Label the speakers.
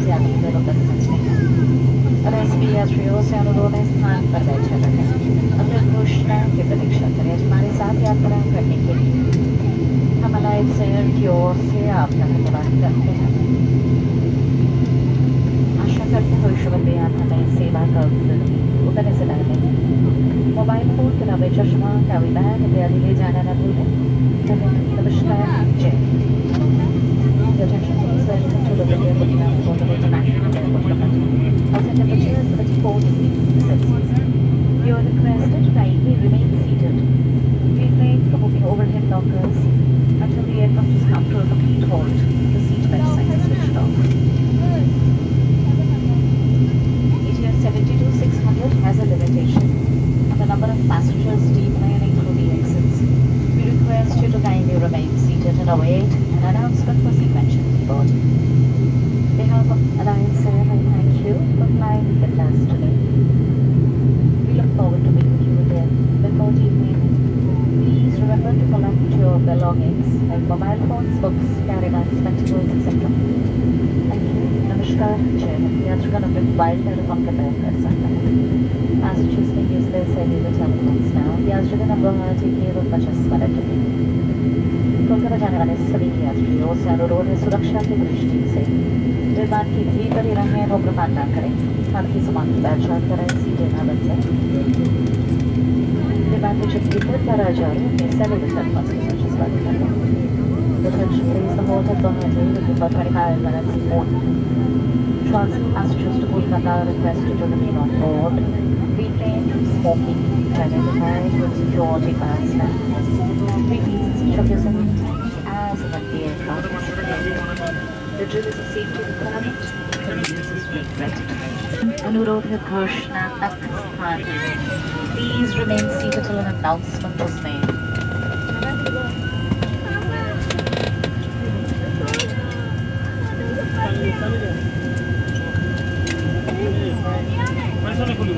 Speaker 1: यात्री दल उतर सकते हैं। रेसिपी यात्रियों से अनुरोध है स्थान पर बैठे रहें। अगले घोषणा की प्रतीक्षा करें। हमारे साथ यात्रा करने के लिए हम अलाइड शेयर की ओर से आपका धन्यवाद करते हैं। आशा करते हैं भविष्य हमें सेवा का अवसर उतरने से पहले मोबाइल फोन, किताबें, चश्मा, कैरी बैग इत्यादि ले जाना न भूलें। नमस्कार, जय Hind. Your attention please, welcome to the India Bhutan Port of International Airport, Kolkata. Outside temperature is 34 degrees Celsius. You are requested to kindly remain seated. Refrain from moving overhead lockers until the aircraft has come to a complete halt. The seat belt sign is switched off. ATR 72600 has a limitation on the number of passengers deplaning through the exits. We request you to kindly remain seated and await an announcement for sequential deboarding. On behalf of Alliance Air, I thank you for flying with us today. We look forward to being with you again before evening. Please remember to collect your belongings like mobile phones, books, carry bags, spectacles, etc. Thank you. Namaskar, Jai Hind. यात्रिगण अपने mobile telephone का प्रयोग कर सकते हैं। Passengers may use their cellular telephones now. यात्रिगण अब केवल 50 minute में कोलकाता जाने वाले सभी यात्रियों से अनुरोध है सुरक्षा की दृष्टि से विमान की भीतर ही रहें, धूम्रपान न करें, खाने की सामान की पहचान करें, सीटें न बदलें। विमान में जब भीतर पर आ जाए अपने cellular telephones की सर्विस बंद कर दें। Attention please, the hold has gone under with about 25 minutes more. Passengers to Kolkata are requested to remain on board. Refrain from smoking, identified with security personnel. Please switch off your cell phone as and when the aircraft. The drill is a safety requirement. Convenience is regretted. अनुरोध है घोषणा तक स्थान। Please remain seated till an announcement is made.
Speaker 2: पैसा नहीं खुली